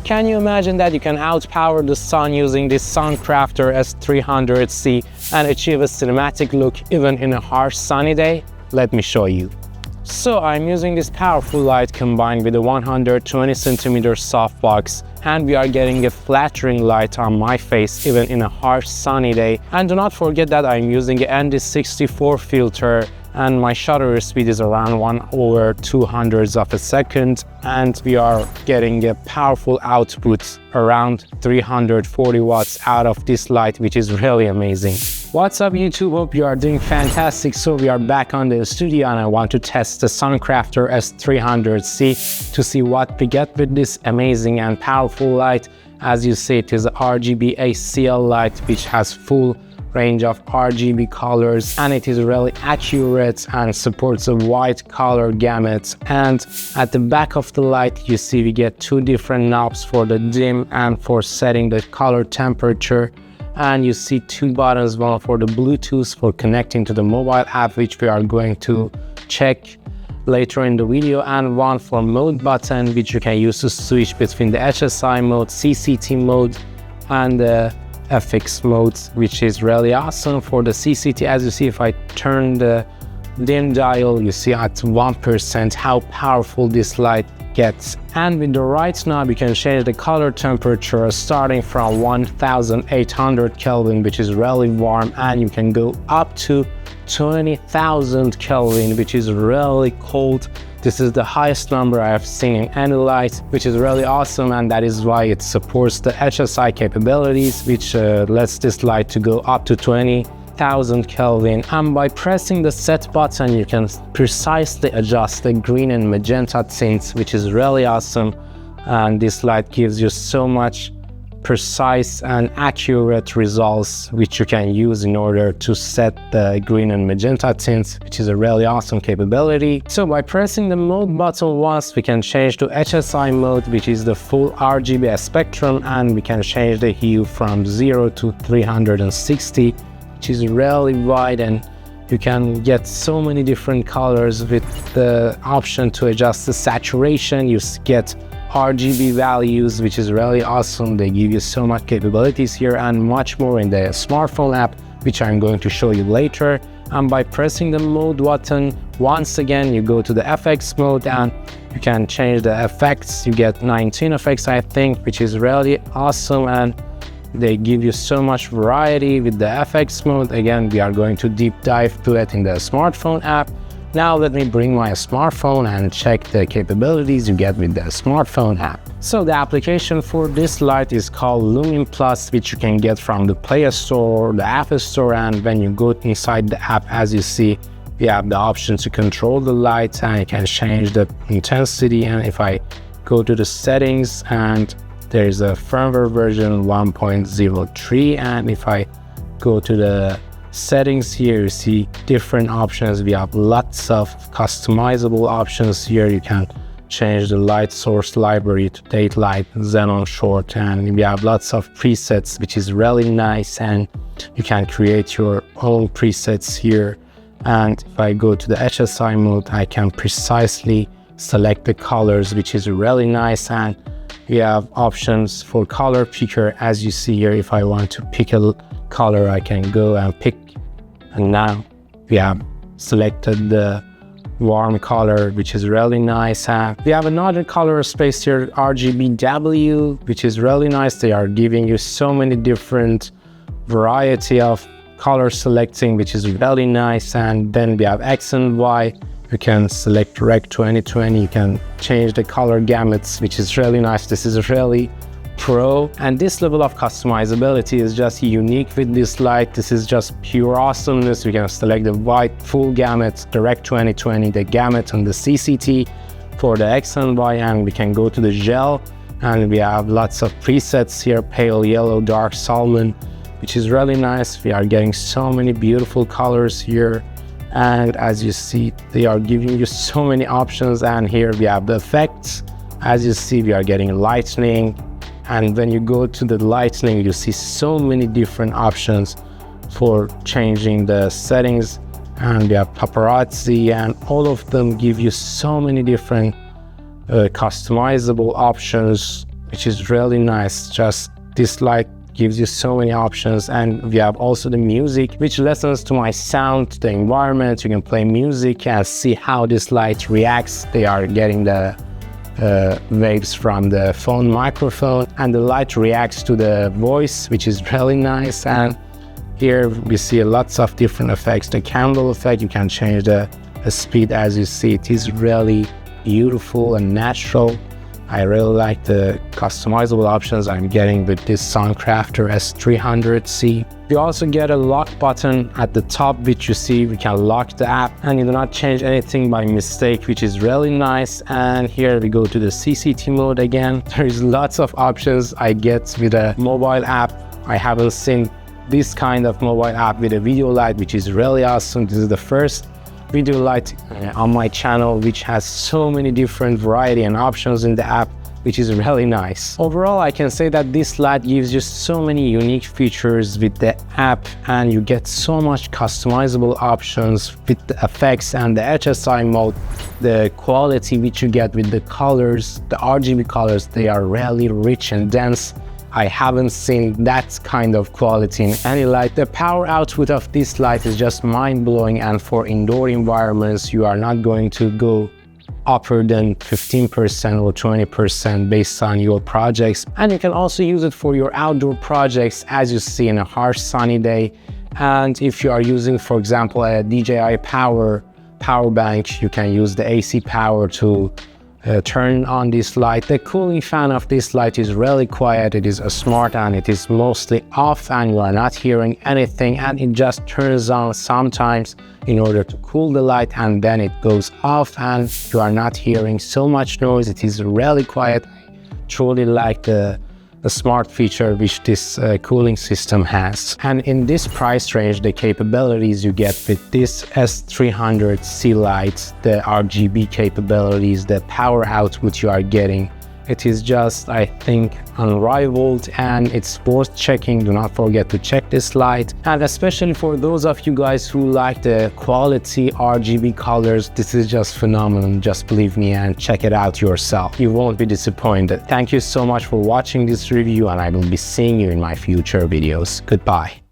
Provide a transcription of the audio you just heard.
Can you imagine that you can outpower the sun using this Suncrafter S300C and achieve a cinematic look even in a harsh sunny day? Let me show you. So I'm using this powerful light combined with a 120cm softbox, and we are getting a flattering light on my face even in a harsh sunny day. And do not forget that I'm using an ND64 filter, and my shutter speed is around 1/200 of a second, and we are getting a powerful output around 340 watts out of this light, which is really amazing. What's up YouTube, hope you are doing fantastic. So we are back on the studio and I want to test the Suncrafter S300C to see what we get with this amazing and powerful light. As you see, it is a RGBACL light which has full range of RGB colors, and it is really accurate and supports a wide color gamut. And at the back of the light you see we get two different knobs for the dim and for setting the color temperature. And you see two buttons, one for the Bluetooth for connecting to the mobile app, which we are going to check later in the video, and one for mode button, which you can use to switch between the HSI mode, CCT mode, and the FX mode, which is really awesome. For the CCT, as you see, if I turn the dim dial, you see at 1% how powerful this light gets. And with the right knob you can change the color temperature starting from 1800 Kelvin, which is really warm, and you can go up to 20,000 Kelvin, which is really cold. This is the highest number I have seen in any light, which is really awesome, and that is why it supports the HSI capabilities, which lets this light to go up to 20,000 Kelvin. And by pressing the set button you can precisely adjust the green and magenta tints, which is really awesome. And this light gives you so much precise and accurate results which you can use in order to set the green and magenta tints, which is a really awesome capability. So by pressing the mode button once, we can change to HSI mode, which is the full RGB spectrum, and we can change the hue from 0 to 360, which is really wide, and you can get so many different colors. With the option to adjust the saturation, you get RGB values, which is really awesome. They give you so much capabilities here and much more in the smartphone app, which I'm going to show you later. And by pressing the mode button once again, you go to the FX mode and you can change the effects. You get 19 effects, I think, which is really awesome, and they give you so much variety with the FX mode. Again, we are going to deep dive to it in the smartphone app. Now let me bring my smartphone and check the capabilities you get with the smartphone app. So the application for this light is called Lumin Plus, which you can get from the Play Store or the App Store. And when you go inside the app, as you see, we have the option to control the light, and you can change the intensity. And if I go to the settings, and there is a firmware version 1.03, and if I go to the settings here, you see different options. We have lots of customizable options here. You can change the light source library to date light, xenon short, and we have lots of presets, which is really nice, and you can create your own presets here. And if I go to the HSI mode, I can precisely select the colors, which is really nice. And we have options for color picker, as you see here. If I want to pick a color, I can go and pick, and now we have selected the warm color, which is really nice. We have another color space here, RGBW, which is really nice. They are giving you so many different variety of color selecting, which is really nice. And then we have X and Y. You can select Rec 2020. You can change the color gamuts, which is really nice. This is really pro, and this level of customizability is just unique with this light. This is just pure awesomeness. We can select the white full gamut, the Rec 2020, the gamut, and the CCT for the X and Y, and we can go to the gel, and we have lots of presets here, pale yellow, dark salmon, which is really nice. We are getting so many beautiful colors here, and as you see, they are giving you so many options. And here we have the effects. As you see, we are getting lightning, and when you go to the lightning, you see so many different options for changing the settings. And we have paparazzi, and all of them give you so many different customizable options, which is really nice. Just this light gives you so many options, and we have also the music, which listens to my sound, the environment. You can play music and see how this light reacts. They are getting the waves from the phone microphone, and the light reacts to the voice, which is really nice. And here we see lots of different effects. The candle effect, you can change the speed. As you see, it is really beautiful and natural. I really like the customizable options I'm getting with this Suncrafter S300C. You also get a lock button at the top, which you see we can lock the app, and you do not change anything by mistake, which is really nice. And here we go to the CCT mode again. There is lots of options I get with a mobile app. I haven't seen this kind of mobile app with a video light, which is really awesome. This is the first video light on my channel which has so many different variety and options in the app, which is really nice. Overall, I can say that this light gives you so many unique features with the app, and you get so much customizable options with the effects and the HSI mode. The quality which you get with the colors, the RGB colors, they are really rich and dense. I haven't seen that kind of quality in any light. The power output of this light is just mind-blowing, and for indoor environments, you are not going to go upper than 15% or 20% based on your projects. And you can also use it for your outdoor projects, as you see, in a harsh sunny day. And if you are using, for example, a DJI power bank, you can use the AC power to turn on this light. The cooling fan of this light is really quiet. It is smart, and it is mostly off, and you are not hearing anything, and it just turns on sometimes in order to cool the light, and then it goes off and you are not hearing so much noise. It is really quiet. Truly like the smart feature which this cooling system has. And in this price range, the capabilities you get with this S300C light, the RGB capabilities, the power output you are getting, it is just, I think, unrivaled, and it's worth checking. Do not forget to check this light. And especially for those of you guys who like the quality RGB colors, this is just phenomenal. Just believe me and check it out yourself. You won't be disappointed. Thank you so much for watching this review, and I will be seeing you in my future videos. Goodbye.